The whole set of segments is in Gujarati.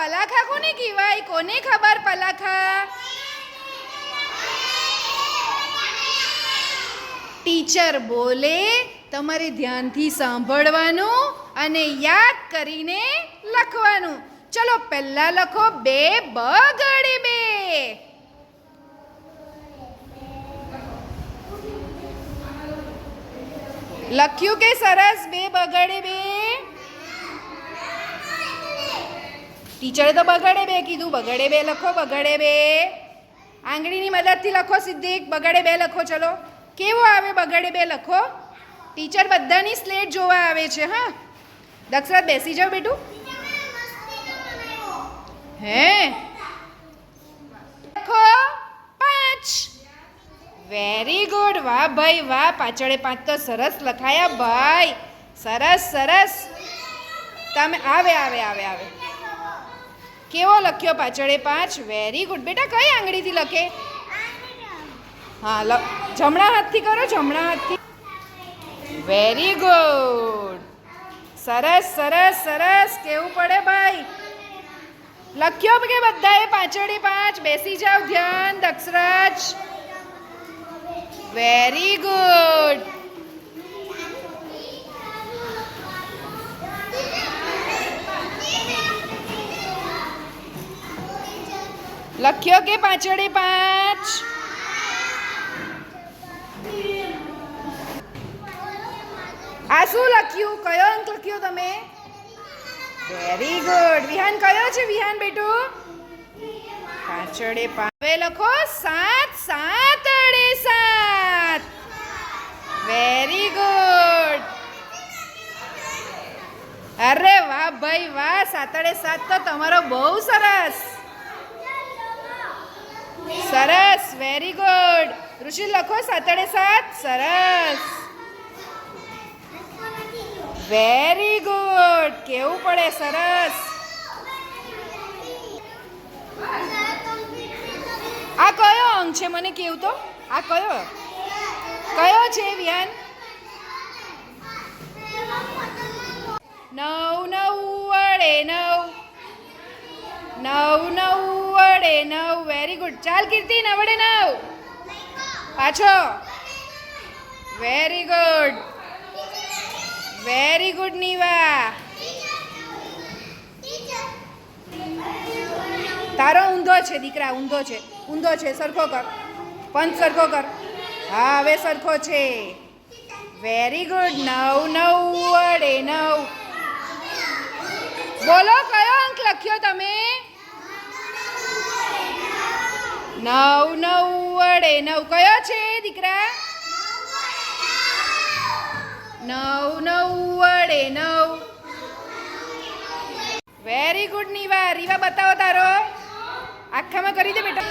પલાખા કોને કહેવાય? કોને ખબર પલાખા? ટીચર બોલે તમારે ધ્યાનથી સાંભળવાનું અને યાદ કરીને લખવાનું. ચલો પહેલા લખો 2 બગડે 2. લખ્યું કે સરસ? 2 બગડે 2. ટીચરે તો બગડે 2 કીધું. બગડે 2 લખો. બગડે 2 આંગળીની મદદથી લખો. સિદ્ધિક બગડે 2 લખો. ચલો કેવો આવે? બગડે 2 લખો. ટીચર બધાની સ્લેટ જોવા આવે છે. હા દક્ષરાજ બેસી જાઓ બેટું. હે લખો 5. Very good. વાહ ભાઈ વાહ. પાછળે 5 તો સરસ લખાયા ભાઈ. સરસ સરસ. તમે આવે આવે આવે આવે કેવો લખ્યો પાછળે 5? વેરી ગુડ બેટા. કઈ આંગળીથી લખે? હા જમણા હાથથી કરો. જમણા હાથથી. Very good. સરસ સરસ સરસ. કેવું પડે ભાઈ? લખ્યો કે બધાએ પાછળે 5? બેસી જાઓ. ધ્યાન દક્ષરાજ. Very good. લખ્યો કે પાછળે 5? આ શું લખ્યું? કયો અંક લખ્યો તમે? Very good. વિહાન કયો છે? વિહાન બેટું પાછળે 5. હવે લખો 7 7 વેરી ગુડ. અરે વાહ ભાઈ વાહ. 7 7 તો તમારો બહુ સરસ. સરસ. Very good. ઋષિ લખો 7 7. સરસ. Very good. કેવું પડે? સરસ. આ કયો અંક છે? મને કેવું તો. આ કયો છે વિહાન? 9 9 વડે 9. Very good. ચાલ કીર્તિ. 9 વડે 9. પાછો. Very good. Very good Niva. તારો ઊંધો છે દીકરા. ઊંધો છે. સરખો કર. પંચ સરખો કર. હા હવે સરખો છે. Very good. 9 વડે 9. બોલો કયો અંક લખ્યો તમે? 9 વડે 9. કયો છે દીકરા? 9 વડે 9. વેરી ગુડ નીવા. રીવા બતાવો તારો. આખામાં કરી દે બેટા.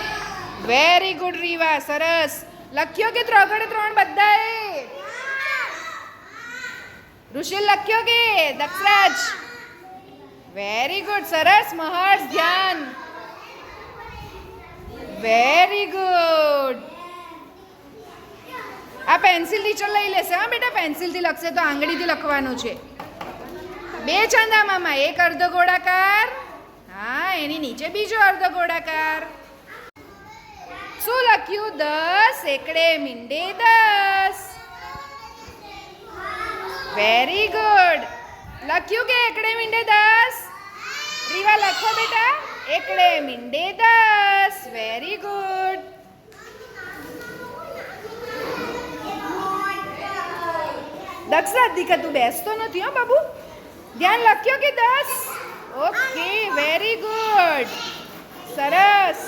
વેરી ગુડ રીવા. સરસ. લખ્યો કે 3 વડે 3 બધાએ? ઋષિલ લખ્યો કે દક્ષરાજ? Very good. સરસ. મહર્ષ ધ્યાન. Very good. આ પેન્સિલ ટીચર લઈ લેશે. હા બેટા પેન્સિલથી લખશે તો આંગળીથી લખવાનું છે. 2 ચાંદા મામા. 1 અર્ધ ગોળાકાર. હા એની નીચે બીજો અર્ધ ગોળાકાર. શું લખ્યું? 10 એકડે મીંડે 10. Very good. લખ્યું કે એકડે મીંડે 10? રીવા લખો બેટા. એકડે મીંડે 10. Very good. દક્ષરાજ દીકરા તું બેસતો નથી હો બાબુ. ધ્યાન. લખ્યો કે 10? Okay very good. સરસ.